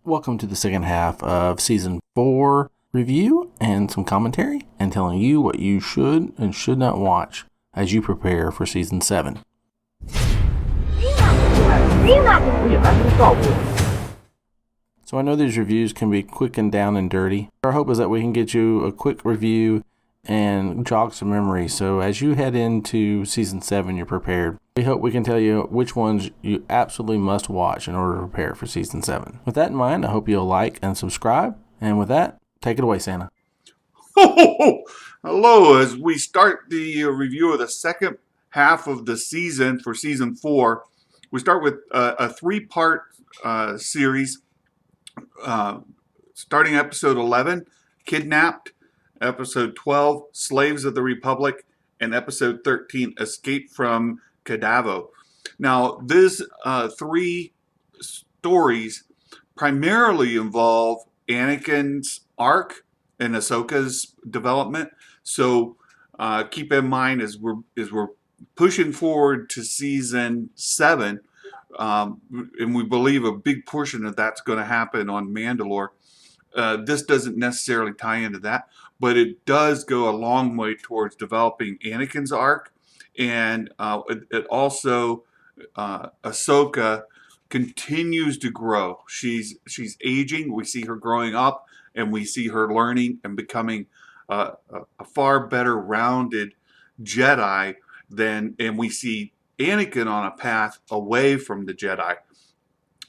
Welcome to the second half of Season 4 review and some commentary, and telling you what you should and should not watch as you prepare for Season 7. So I know these reviews can be quick and down and dirty. Our hope is that we can get you a quick review and jog some memory, so as you head into Season 7, you're prepared. We hope we can tell you which ones you absolutely must watch in order to prepare for Season 7. With that in mind, I hope you'll like and subscribe. And with that, take it away, Santa. Hello, as we start the review of the second half of the season for Season 4, we start with a three-part series, starting episode 11, Kidnapped, episode 12, Slaves of the Republic, and episode 13, Escape from Cadavo. Now, these three stories primarily involve Anakin's arc and Ahsoka's development. So keep in mind as we're pushing forward to Season 7, and we believe a big portion of that's going to happen on Mandalore. This doesn't necessarily tie into that, but it does go a long way towards developing Anakin's arc, and it also Ahsoka continues to grow. She's aging. We see her growing up, and we see her learning and becoming a far better rounded Jedi and we see Anakin on a path away from the Jedi.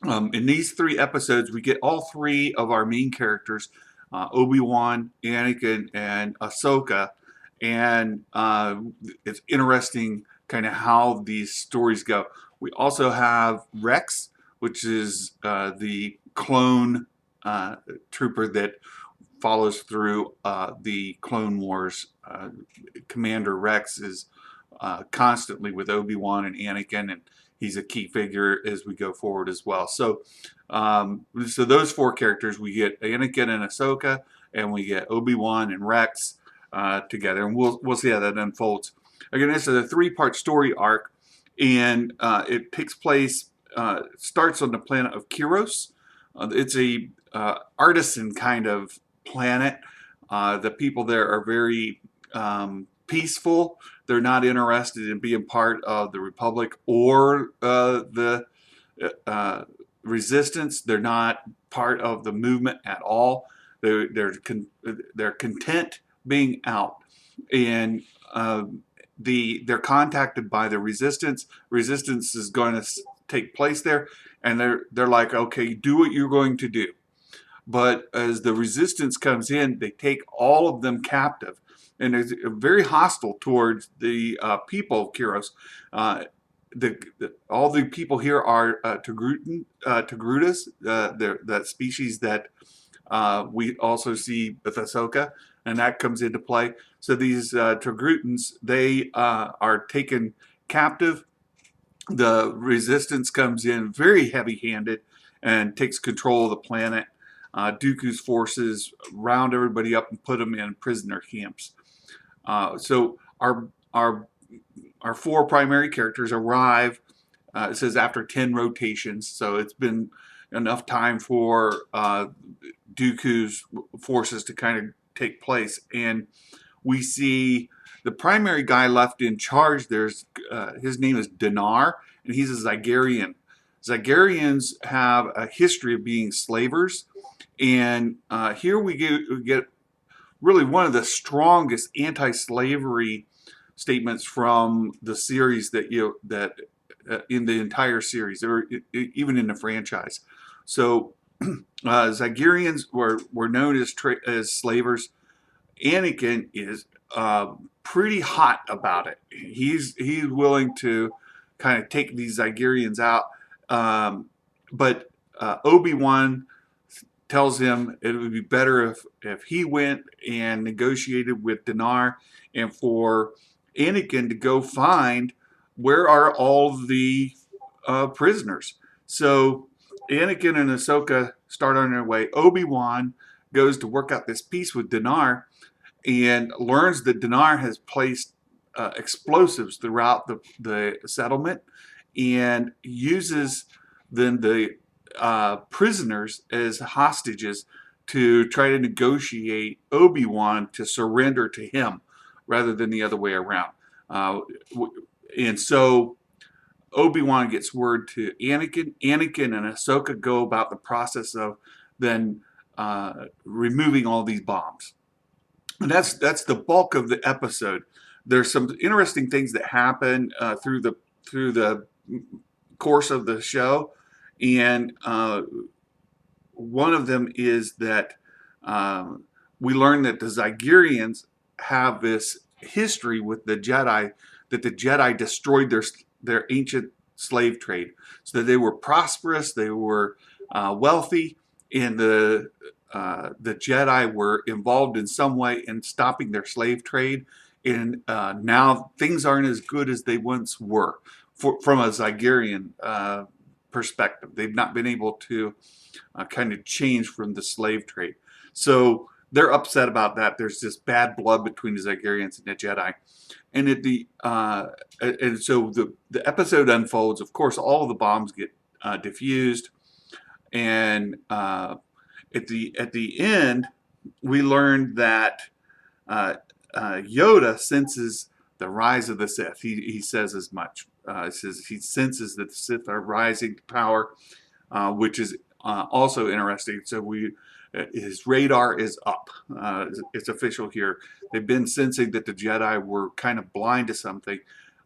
In these three episodes, we get all three of our main characters, Obi-Wan, Anakin, and Ahsoka, and it's interesting kind of how these stories go. We also have Rex, which is the clone trooper that follows through the Clone Wars. Commander Rex is constantly with Obi-Wan and Anakin, and he's a key figure as we go forward as well. So those four characters, we get Anakin and Ahsoka, and we get Obi-Wan and Rex together, and we'll see how that unfolds. Again, this is a three-part story arc, and it takes place, starts on the planet of Kyros. It's a artisan kind of planet. The people there are very peaceful. They're not interested in being part of the Republic or the Resistance. They're not part of the movement at all. They're content being out, and they're contacted by the Resistance. Resistance is going to take place there, and they're like, okay, do what you're going to do. But as the Resistance comes in, they take all of them captive, and they're very hostile towards the people of Kyros. All the people here are Togrutas, that species that we also see with Ahsoka, and that comes into play. So these Togrutans, they are taken captive. The Resistance comes in very heavy-handed and takes control of the planet. Dooku's forces round everybody up and put them in prisoner camps. So our four primary characters arrive, it says after 10 rotations, so it's been enough time for Dooku's forces to kind of take place. And we see the primary guy left in charge. There's his name is Dinar, and he's a Zygarian. Zygarians have a history of being slavers, and here we get really one of the strongest anti-slavery statements from the series that in the entire series, or even in the franchise. So Zygarians were known as slavers. Anakin is pretty hot about it. He's willing to kind of take these Zygarians out, but Obi-Wan tells him it would be better if he went and negotiated with Dinar, and for Anakin to go find where are all the prisoners. So Anakin and Ahsoka start on their way. Obi-Wan goes to work out this peace with Dinar and learns that Dinar has placed explosives throughout the settlement, and uses then the prisoners as hostages to try to negotiate Obi-Wan to surrender to him rather than the other way around. Uh, and so Obi-Wan gets word to Anakin. Anakin and Ahsoka go about the process of then removing all these bombs. And that's the bulk of the episode. There's some interesting things that happen through the course of the show, and one of them is that um, we learn that the Zygerians have this history with the Jedi, that the Jedi destroyed their ancient slave trade, so that they were prosperous, they were wealthy, and the Jedi were involved in some way in stopping their slave trade, and now things aren't as good as they once were. From a Zygerian perspective, they've not been able to kind of change from the slave trade. So they're upset about that. There's this bad blood between the Zygerians and the Jedi, and so the episode unfolds. Of course, all of the bombs get diffused, and at the end, we learned that Yoda senses the rise of the Sith. He says as much. He senses that the Sith are rising to power, which is also interesting. So his radar is up. It's official here. They've been sensing that the Jedi were kind of blind to something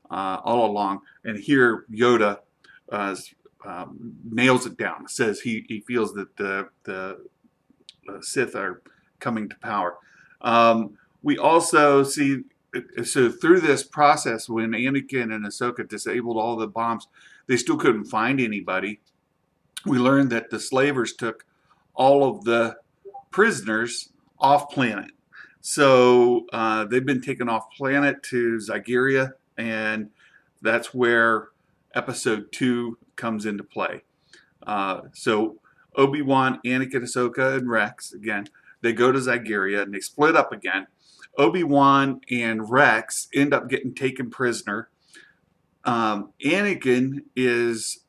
all along, and here Yoda nails it down. Says he feels that the Sith are coming to power. We also see, so through this process, when Anakin and Ahsoka disabled all the bombs, they still couldn't find anybody. We learned that the slavers took all of the prisoners off planet. So they've been taken off planet to Zygeria, and that's where episode 2 comes into play. So Obi-Wan, Anakin, Ahsoka, and Rex, again, they go to Zygeria and they split up again. Obi-Wan and Rex end up getting taken prisoner. Anakin is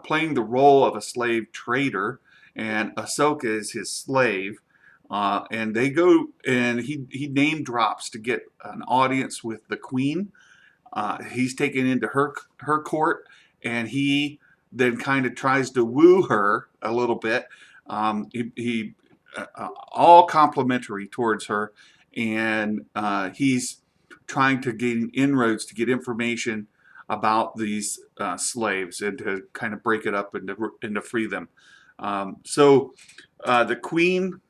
playing the role of a slave trader, and Ahsoka is his slave. And they go, and he name drops to get an audience with the Queen. He's taken into her court, and he then kind of tries to woo her a little bit. He all complimentary towards her, and he's trying to gain inroads to get information about these slaves and to kind of break it up and to free them. So the Queen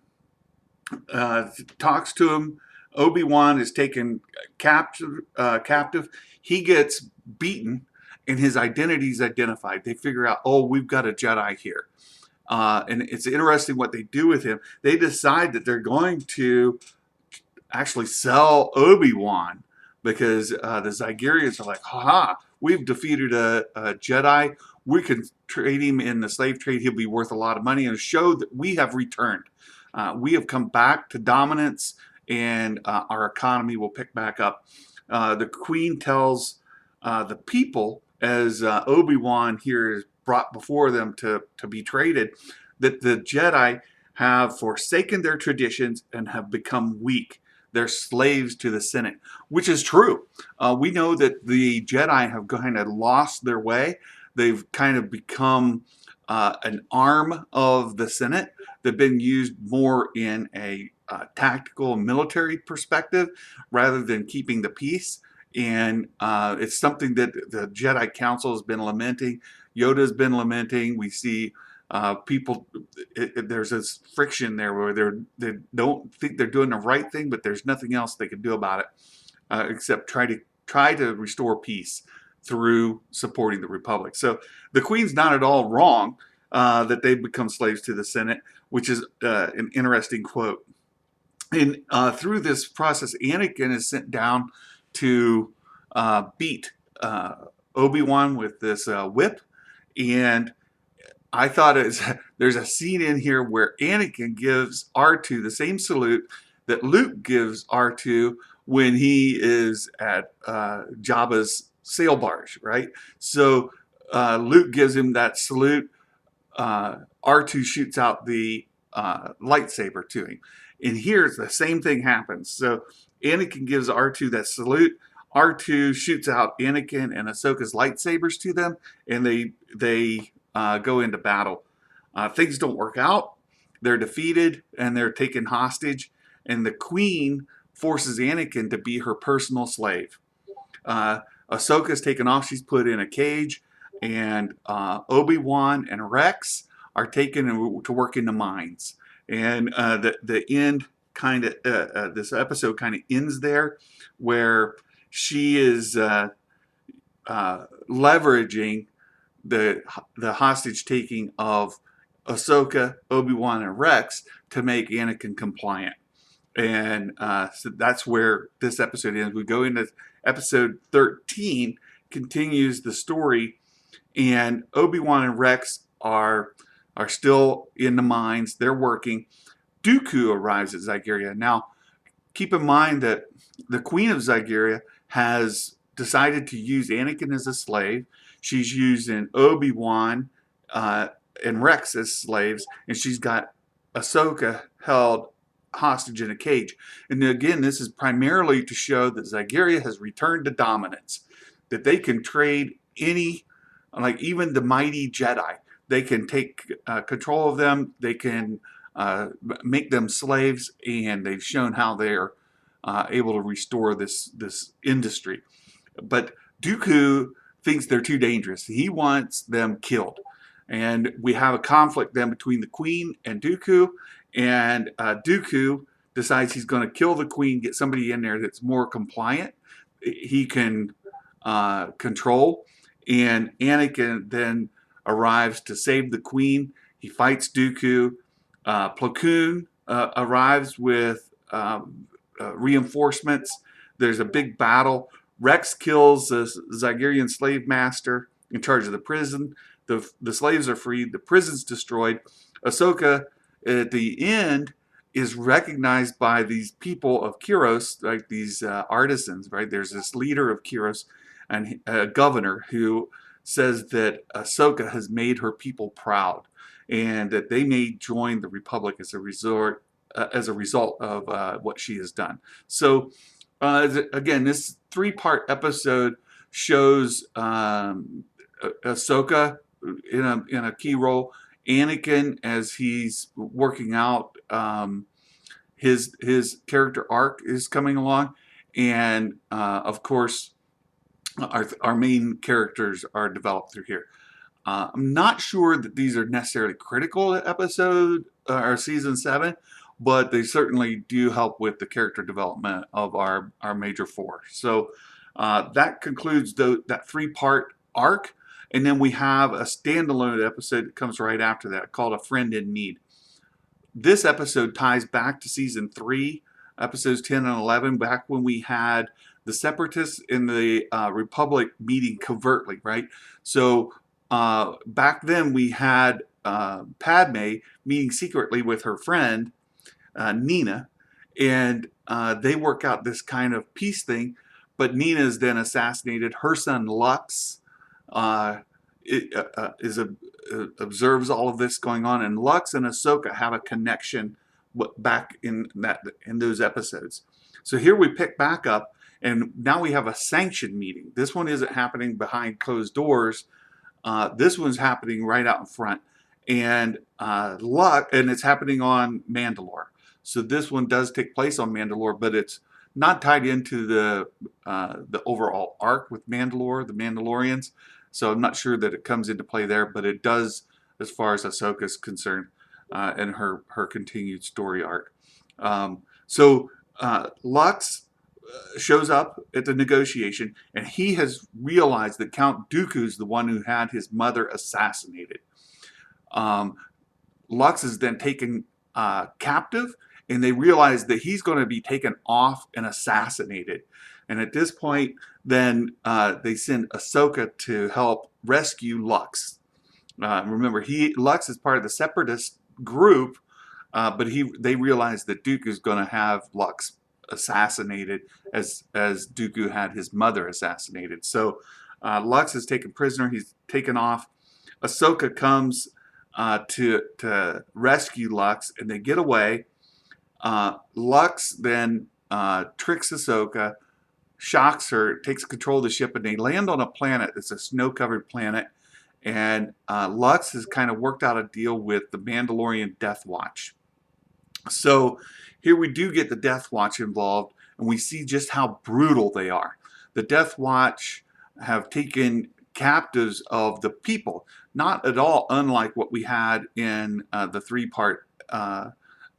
talks to him. Obi-Wan is taken captive. He gets beaten, and his identity is identified. They figure out, oh, we've got a Jedi here. And it's interesting what they do with him. They decide that they're going to actually sell Obi-Wan because the Zygerians are like, haha, we've defeated a Jedi. We can trade him in the slave trade. He'll be worth a lot of money, and show that we have returned. We have come back to dominance, and our economy will pick back up. The Queen tells the people, as Obi-Wan here is brought before them to be traded, that the Jedi have forsaken their traditions and have become weak. They're slaves to the Senate, which is true. We know that the Jedi have kind of lost their way. They've kind of become an arm of the Senate. They've been used more in a tactical military perspective rather than keeping the peace. And it's something that the Jedi Council has been lamenting. Yoda's been lamenting. We see people, there's this friction there where they don't think they're doing the right thing, but there's nothing else they can do about it except try to restore peace through supporting the Republic. So the Queen's not at all wrong that they've become slaves to the Senate, which is an interesting quote. And through this process, Anakin is sent down to beat Obi-Wan with this whip. And I thought there's a scene in here where Anakin gives R2 the same salute that Luke gives R2 when he is at Jabba's sail barge, right? So Luke gives him that salute. R2 shoots out the lightsaber to him. And here's the same thing happens. So Anakin gives R2 that salute. R2 shoots out Anakin and Ahsoka's lightsabers to them, and they go into battle. Things don't work out. They're defeated and they're taken hostage. And the Queen forces Anakin to be her personal slave. Ahsoka's taken off. She's put in a cage, and Obi-Wan and Rex are taken to work in the mines. And the end kind of this episode kind of ends there, where she is leveraging the hostage taking of Ahsoka, Obi-Wan, and Rex to make Anakin compliant. And so that's where this episode ends. We go into episode 13, continues the story, and Obi-Wan and Rex are still in the mines. They're working. Dooku arrives at Zygeria. Now, keep in mind that the Queen of Zygeria has decided to use Anakin as a slave. She's using Obi-Wan and Rex as slaves, and she's got Ahsoka held hostage in a cage. And again, this is primarily to show that Zygeria has returned to dominance, that they can trade any, like even the mighty Jedi. They can take control of them. They can make them slaves, and they've shown how they're able to restore this industry. But Dooku thinks they're too dangerous. He wants them killed. And we have a conflict then between the Queen and Dooku. And Dooku decides he's going to kill the Queen, get somebody in there that's more compliant, he can control. And Anakin then arrives to save the Queen. He fights Dooku. Plo Koon arrives with reinforcements. There's a big battle. Rex kills the Zygerian slave master in charge of the prison. The slaves are freed. The prison's destroyed. Ahsoka, at the end, is recognized by these people of Kyros, like these artisans, right? There's this leader of Kyros and a governor who says that Ahsoka has made her people proud and that they may join the Republic as a result of what she has done. So, again, this 3-part episode shows Ahsoka in a key role, Anakin as he's working out his character arc is coming along, and of course our main characters are developed through here. I'm not sure that these are necessarily critical to episode or season 7, but they certainly do help with the character development of our major 4. So that concludes that 3-part arc. And then we have a standalone episode that comes right after that called A Friend in Need. This episode ties back to season 3, episodes 10 and 11, back when we had the Separatists and the Republic meeting covertly, right? So back then we had Padme meeting secretly with her friend, Nina, and they work out this kind of peace thing, but Nina is then assassinated. Her son Lux observes all of this going on, and Lux and Ahsoka have a connection back in those episodes. So here we pick back up, and now we have a sanctioned meeting. This one isn't happening behind closed doors. This one's happening right out in front, and it's happening on Mandalore. So this one does take place on Mandalore, but it's not tied into the overall arc with Mandalore, the Mandalorians. So I'm not sure that it comes into play there, but it does as far as Ahsoka is concerned and her continued story arc. So Lux shows up at the negotiation, and he has realized that Count Dooku is the one who had his mother assassinated. Lux is then taken captive, and they realize that he's going to be taken off and assassinated. And at this point, then they send Ahsoka to help rescue Lux. Remember, Lux is part of the Separatist group, but they realize that Dooku is going to have Lux assassinated as Dooku had his mother assassinated. So Lux is taken prisoner. He's taken off. Ahsoka comes to rescue Lux, and they get away. Lux then tricks Ahsoka, shocks her, takes control of the ship, and they land on a planet. It's a snow-covered planet, and Lux has kind of worked out a deal with the Mandalorian Death Watch. So here we do get the Death Watch involved, and we see just how brutal they are. The Death Watch have taken captives of the people, not at all unlike what we had in the three-part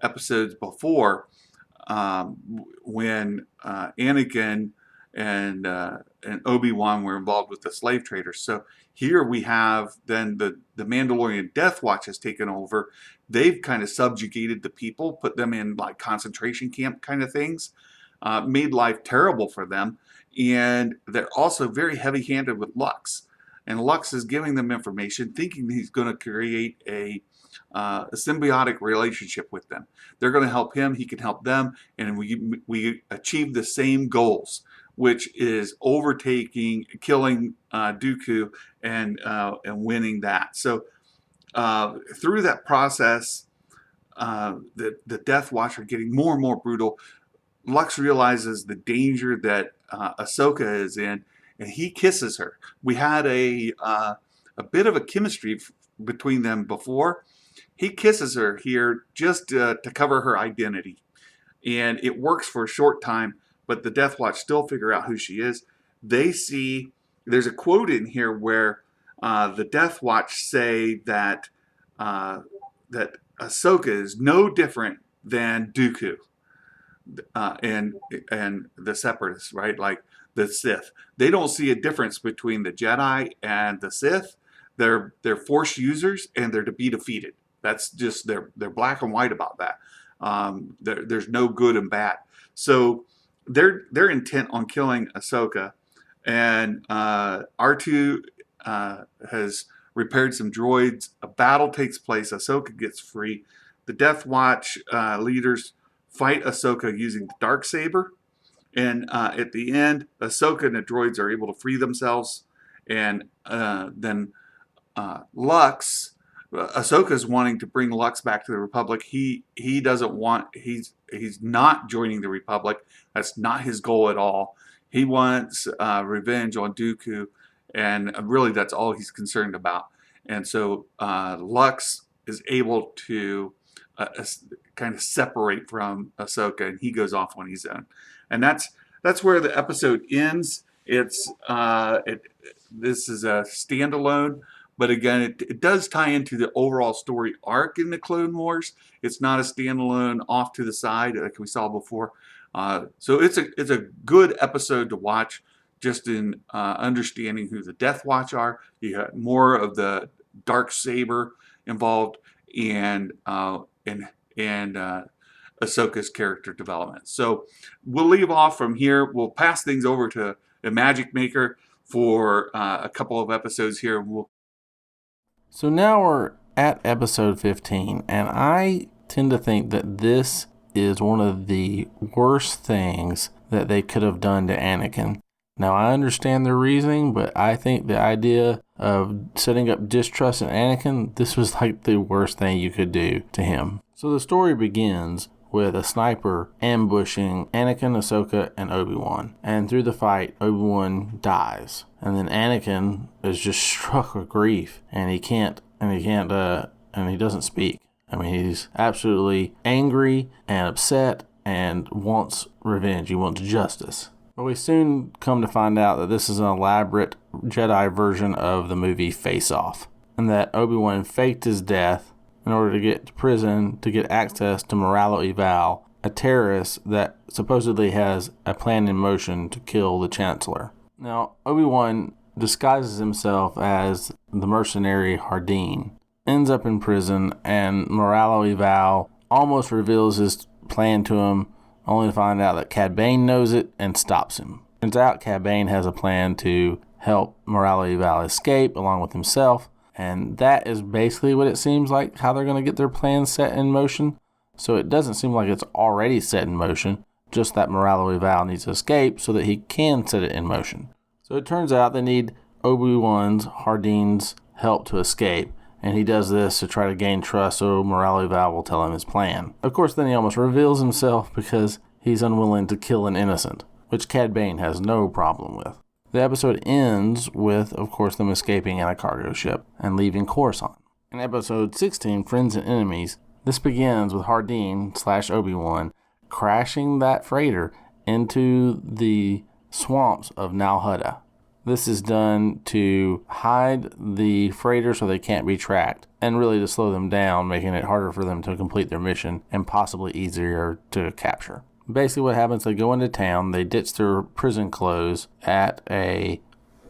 episodes before, when Anakin and Obi-Wan were involved with the slave traders. So here we have then the Mandalorian Death Watch has taken over. They've kind of subjugated the people, put them in like concentration camp kind of things, made life terrible for them. And they're also very heavy-handed with Lux. And Lux is giving them information, thinking he's going to create a symbiotic relationship with them. They're going to help him, he can help them, and we achieve the same goals, which is overtaking, killing Dooku, and winning that. So through that process, the Death Watch are getting more and more brutal. Lux realizes the danger that Ahsoka is in, and he kisses her. We had a bit of a chemistry between them before. He kisses her here just to cover her identity, and it works for a short time, but the Death Watch still figure out who she is. They see, there's a quote in here where the Death Watch say that that Ahsoka is no different than Dooku and the Separatists, right? Like the Sith. They don't see a difference between the Jedi and the Sith. They're Force users, and they're to be defeated. That's just they're black and white about that. There's no good and bad. So they're intent on killing Ahsoka, and R2 has repaired some droids. A battle takes place. Ahsoka gets free. The Death Watch leaders fight Ahsoka using the Darksaber, and at the end, Ahsoka and the droids are able to free themselves, and then Lux. Ahsoka's wanting to bring Lux back to the Republic. He doesn't want. He's not joining the Republic. That's not his goal at all. He wants revenge on Dooku, and really that's all he's concerned about. And so Lux is able to kind of separate from Ahsoka, and he goes off on his own. And that's where the episode ends. It's this is a standalone. But again, it does tie into the overall story arc in the Clone Wars. It's not a standalone off to the side like we saw before. So it's a good episode to watch, just in understanding who the Death Watch are. You got more of the Darksaber involved, and Ahsoka's character development. So we'll leave off from here. We'll pass things over to the Magic Maker for a couple of episodes here. So now we're at episode 15, and I tend to think that this is one of the worst things that they could have done to Anakin. Now, I understand their reasoning, but I think the idea of setting up distrust in Anakin, this was like the worst thing you could do to him. So the story begins with a sniper ambushing Anakin, Ahsoka, and Obi-Wan. And through the fight, Obi-Wan dies. And then Anakin is just struck with grief, and he doesn't speak. I mean, he's absolutely angry and upset and wants revenge. He wants justice. But we soon come to find out that this is an elaborate Jedi version of the movie Face Off, and that Obi-Wan faked his death in order to get to prison to get access to Moralo Eval, a terrorist that supposedly has a plan in motion to kill the Chancellor. Now, Obi-Wan disguises himself as the mercenary Hardeen, ends up in prison, and Moralo Eval almost reveals his plan to him, only to find out that Cad Bane knows it and stops him. Turns out Cad Bane has a plan to help Moralo Eval escape along with himself, and that is basically what it seems like, how they're going to get their plan set in motion. So it doesn't seem like it's already set in motion, just that Moralo Eval needs to escape so that he can set it in motion. So it turns out they need Obi-Wan's, Hardeen's help to escape, And he does this to try to gain trust so Morale Val will tell him his plan. Of course, then he almost reveals himself because he's unwilling to kill an innocent, which Cad Bane has no problem with. The episode ends with, of course, them escaping in a cargo ship and leaving Coruscant. In episode 16, Friends and Enemies, this begins with Hardeen/Obi-Wan crashing that freighter into the swamps of Nal Hutta. This is done to hide the freighter so they can't be tracked, and really to slow them down, making it harder for them to complete their mission and possibly easier to capture. Basically what happens, they go into town, they ditch their prison clothes at a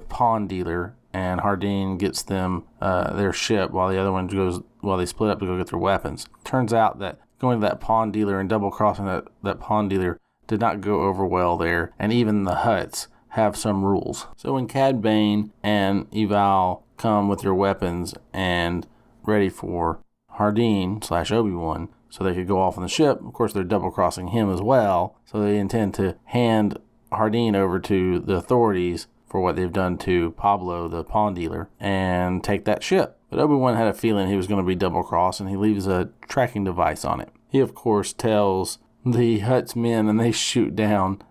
pawn dealer, and Hardeen gets them their ship while the other one they split up to go get their weapons. Turns out that going to that pawn dealer and double crossing that pawn dealer did not go over well there, and even the Hutts have some rules. So when Cad Bane and Eval come with their weapons and ready for Hardeen/Obi-Wan, so they could go off on the ship, of course they're double crossing him as well, so they intend to hand Hardeen over to the authorities for what they've done to Pablo, the pawn dealer, and take that ship. But Obi-Wan had a feeling he was going to be double crossed, and he leaves a tracking device on it. He of course tells the Hutt's men, and they shoot down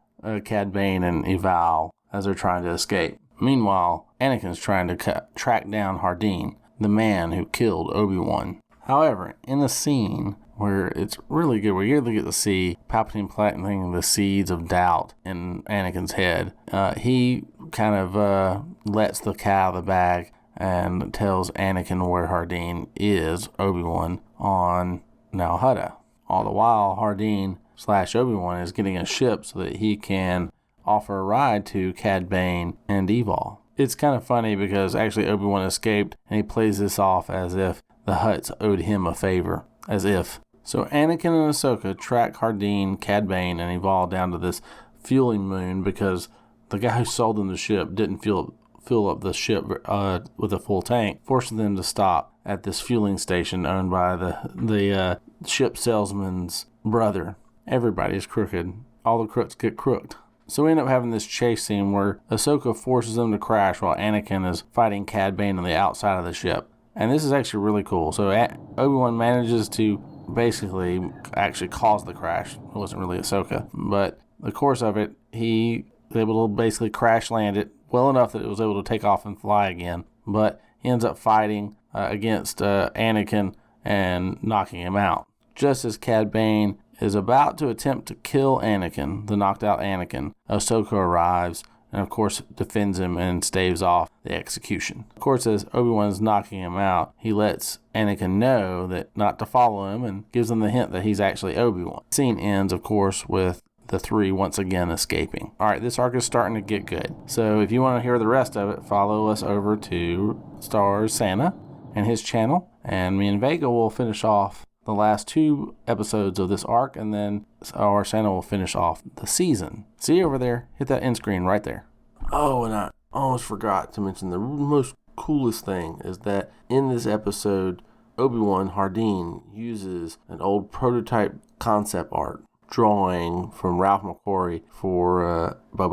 Cad Bane and Eval as they're trying to escape. Meanwhile, Anakin's trying to track down Hardeen, the man who killed Obi-Wan. However, in a scene where it's really good, where you really get to see Palpatine planting the seeds of doubt in Anakin's head, he kind of lets the cat out of the bag and tells Anakin where Hardeen is, Obi-Wan, on Nal Hutta. All the while, Hardeen/Obi-Wan is getting a ship so that he can offer a ride to Cad Bane and Eval. It's kind of funny because actually Obi-Wan escaped, and he plays this off as if the Hutts owed him a favor. As if. So Anakin and Ahsoka track Hardeen, Cad Bane, and Eval down to this fueling moon because the guy who sold them the ship didn't fill up the ship with a full tank, forcing them to stop at this fueling station owned by the ship salesman's brother. Everybody's crooked. All the crooks get crooked. So we end up having this chase scene where Ahsoka forces them to crash while Anakin is fighting Cad Bane on the outside of the ship. And this is actually really cool. So Obi-Wan manages to basically actually cause the crash. It wasn't really Ahsoka. But the course of it, he was able to basically crash land it well enough that it was able to take off and fly again. But he ends up fighting against Anakin and knocking him out. Just as Cad Bane is about to attempt to kill Anakin, the knocked out Anakin, Ahsoka arrives and of course defends him and staves off the execution. Of course, as Obi-Wan is knocking him out, he lets Anakin know that not to follow him and gives him the hint that he's actually Obi-Wan. The scene ends, of course, with the three once again escaping. Alright, this arc is starting to get good. So if you want to hear the rest of it, follow us over to Stars Santa and his channel, and me and Vega will finish off the last 2 episodes of this arc, and then our Santa will finish off the season. See you over there. Hit that end screen right there. Oh, and I almost forgot to mention the most coolest thing is that in this episode, Obi-Wan Hardeen uses an old prototype concept art drawing from Ralph McQuarrie for Boba